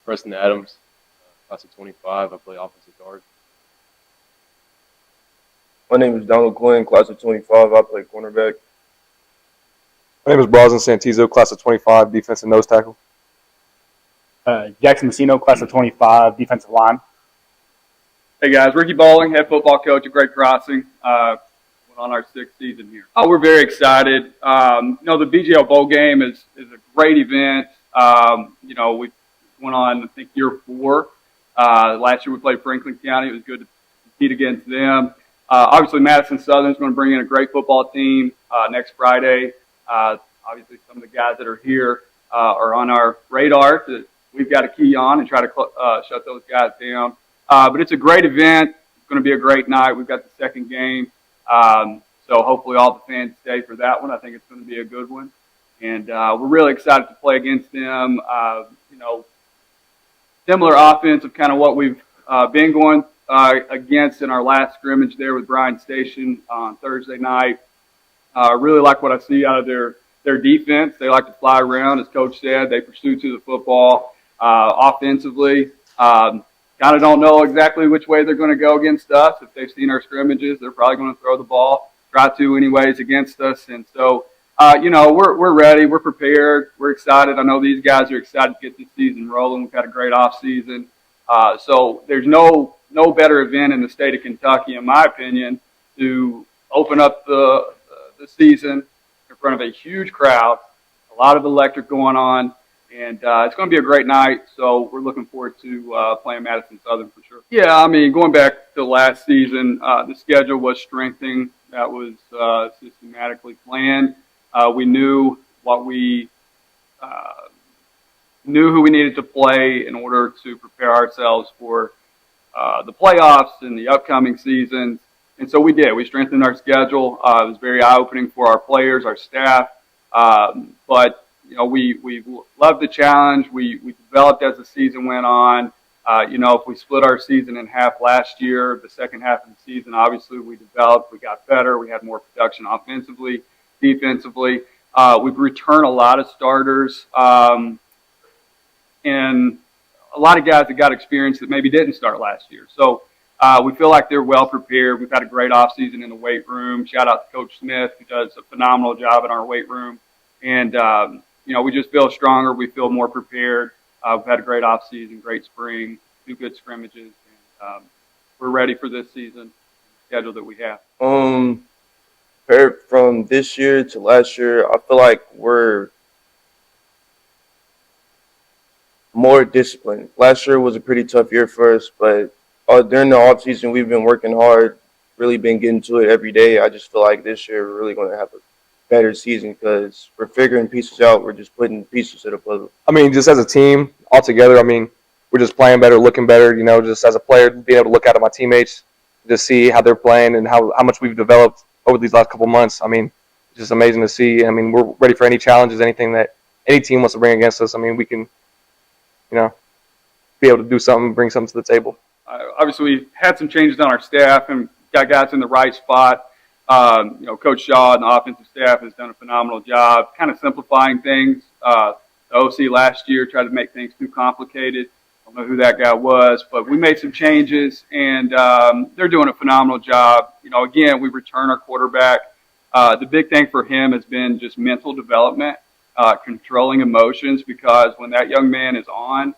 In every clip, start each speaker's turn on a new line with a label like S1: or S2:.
S1: Preston Adams, class of 25. I play offensive guard.
S2: My name is Donald Quinn, class of 25. I play cornerback.
S3: My name is Brazen Santizo, class of 25, defensive nose tackle.
S4: Jackson Messino, class of 25, defensive line.
S5: Hey guys, Ricky Bowling, head football coach at Great Crossing. We're on our 6th season here. We're very excited. The BGO Bowl game is a great event. We went on, I think, year 4. Last year we played Franklin County. It was good to compete against them. Obviously, Madison Southern is going to bring in a great football team next Friday. Obviously, some of the guys that are here are on our radar that we've got to key on and try to shut those guys down. But it's a great event. It's going to be a great night. We've got the second game. So hopefully all the fans stay for that one. I think it's going to be a good one. And we're really excited to play against them. Similar offense of kind of what we've been going against in our last scrimmage there with Bryan Station on Thursday night. Really like what I see out of their defense. They like to fly around, as Coach said. They pursue to the football. Offensively, kind of don't know exactly which way they're going to go against us. If they've seen our scrimmages, they're probably going to throw the ball, try to anyways against us. And so, we're ready. We're prepared. We're excited. I know these guys are excited to get this season rolling. We've had a great off season. So there's no better event in the state of Kentucky, in my opinion, to open up the season in front of a huge crowd, a lot of electric going on. And it's going to be a great night, so we're looking forward to playing Madison Southern for sure. Yeah, I mean, going back to last season, the schedule was strengthening. That was systematically planned. We knew what we knew who we needed to play in order to prepare ourselves for the playoffs and the upcoming seasons. And so we did. We strengthened our schedule. It was very eye-opening for our players, our staff. But we loved the challenge. We developed as the season went on. If we split our season in half last year, the second half of the season, obviously we developed. We got better. We had more production offensively, defensively. We've returned a lot of starters and a lot of guys that got experience that maybe didn't start last year. So we feel like they're well prepared. We've had a great offseason in the weight room. Shout out to Coach Smith, who does a phenomenal job in our weight room. And we just feel stronger. We feel more prepared. We've had a great offseason, great spring, 2 good scrimmages, and we're ready for this season schedule that we have.
S2: Compared from this year to last year, I feel like we're more disciplined. Last year was a pretty tough year for us, but during the off season, we've been working hard, really been getting to it every day. I just feel like this year we're really going to have a better season because we're figuring pieces out. We're just putting pieces to the puzzle.
S3: I mean, just as a team all together, I mean, we're just playing better, looking better, just as a player, being able to look out at my teammates, just see how they're playing and how much we've developed over these last couple months. I mean, it's just amazing to see. I mean, we're ready for any challenges, anything that any team wants to bring against us. I mean, we can, be able to do something, bring something to the table.
S5: Obviously, we've had some changes on our staff and got guys in the right spot. Coach Shaw and the offensive staff has done a phenomenal job kind of simplifying things. The OC last year tried to make things too complicated. I don't know who that guy was, but we made some changes, and they're doing a phenomenal job. Again, we return our quarterback. The big thing for him has been just mental development, controlling emotions, because when that young man is on,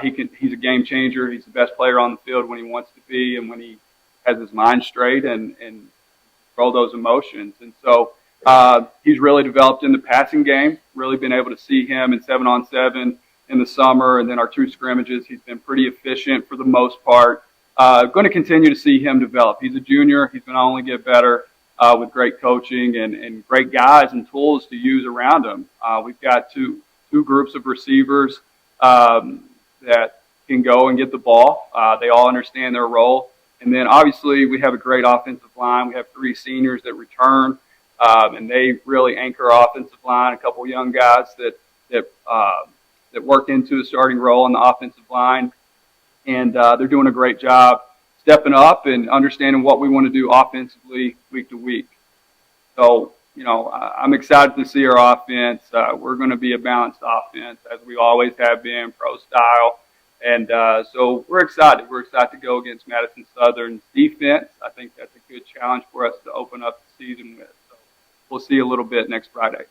S5: he's a game changer. He's the best player on the field when he wants to be and when he has his mind straight and control those emotions. And so he's really developed in the passing game, really been able to see him in 7-on-7 in the summer, and then our 2 scrimmages. He's been pretty efficient for the most part. Going to continue to see him develop. He's a junior. He's going to only get better with great coaching and great guys and tools to use around him. We've got two groups of receivers that can go and get the ball. They all understand their role. And then obviously we have a great offensive line. We have 3 seniors that return, and they really anchor our offensive line. A couple young guys that work into a starting role on the offensive line, and they're doing a great job stepping up and understanding what we want to do offensively week to week. So, I'm excited to see our offense. We're going to be a balanced offense, as we always have been, pro style. And so we're excited. We're excited to go against Madison Southern's defense. I think that's a good challenge for us to open up the season with. So we'll see a little bit next Friday.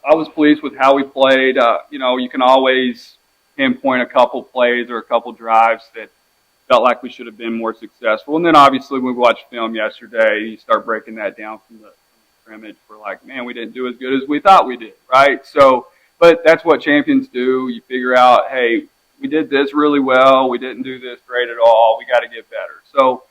S5: I was pleased with how we played. You can always pinpoint a couple plays or a couple drives that felt like we should have been more successful. And then obviously when we watched film yesterday, you start breaking that down from the scrimmage. We're like, man, we didn't do as good as we thought we did, right? So, but that's what champions do. You figure out, hey, we did this really well. We didn't do this great at all. We got to get better. So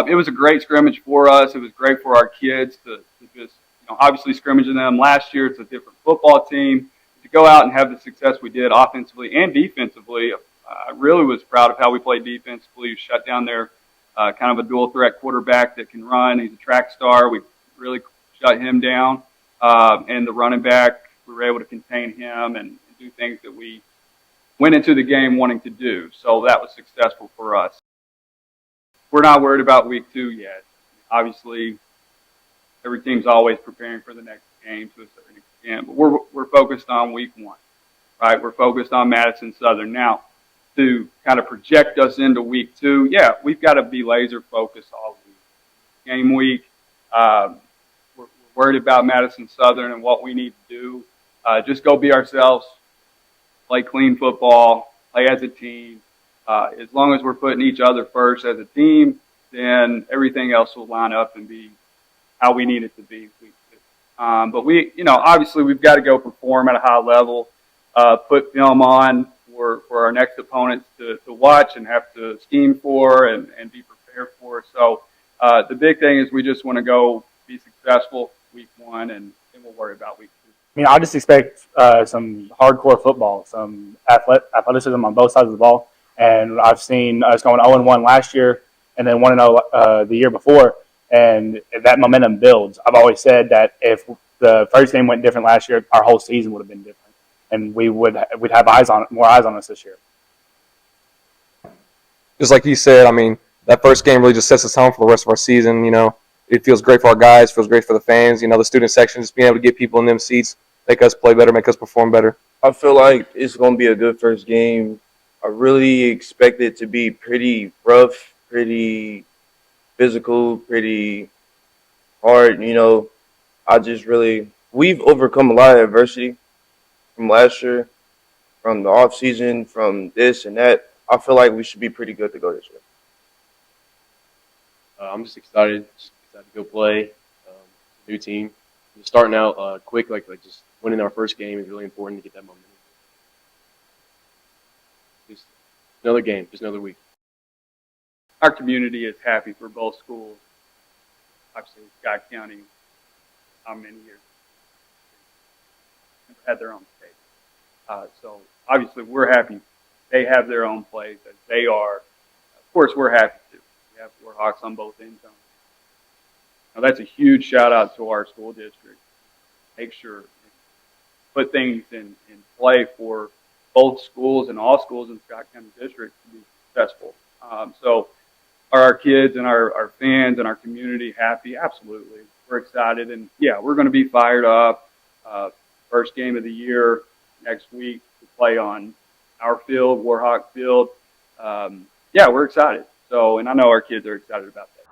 S5: it was a great scrimmage for us. It was great for our kids to just, obviously scrimmaging them last year. It's a different football team. To go out and have the success we did offensively and defensively, I really was proud of how we played defensively. We shut down their kind of a dual threat quarterback that can run. He's a track star. We really shut him down. And the running back, we were able to contain him and do things that we went into the game wanting to do. So that was successful for us. We're not worried about week 2 yet. Obviously, every team's always preparing for the next game to a certain extent, but we're focused on week 1, right? We're focused on Madison Southern. Now, to kind of project us into week 2, yeah, we've got to be laser focused all week. Game week, we're worried about Madison Southern and what we need to do. Just go be ourselves, play clean football, play as a team. As long as we're putting each other first as a team, then everything else will line up and be how we need it to be week 2. But obviously we've got to go perform at a high level, put film on for our next opponents to watch and have to scheme for and be prepared for. So the big thing is we just want to go be successful week 1, and then we'll worry about week 2.
S4: I mean, I just expect some hardcore football, some athleticism on both sides of the ball. And I've seen us going 0-1 last year and then 1-0 the year before, and that momentum builds. I've always said that if the first game went different last year, our whole season would have been different, and we'd have more eyes on us this year.
S3: Just like he said, I mean, that first game really just sets the tone for the rest of our season. It feels great for our guys, feels great for the fans. The student section, just being able to get people in them seats, make us play better, make us perform better.
S2: I feel like it's going to be a good first game. I really expect it to be pretty rough, pretty physical, pretty hard. We've overcome a lot of adversity from last year, from the off season, from this and that. I feel like we should be pretty good to go this year.
S1: I'm just excited to go play. New team. Just starting out quick, like just winning our first game is really important to get that momentum. Just another game, just another week.
S5: Our community is happy for both schools. Obviously, Scott County, how many years? Never had their own state. So obviously we're happy. They have their own place as they are. Of course, we're happy too. We have Warhawks on both end zones. Now that's a huge shout out to our school district. Make sure, put things in play for both schools and all schools in Scott County District to be successful. So are our kids and our fans and our community happy? Absolutely. We're excited, and yeah, we're going to be fired up. First game of the year next week to play on our field, Warhawk Field. Yeah, we're excited. So, and I know our kids are excited about that.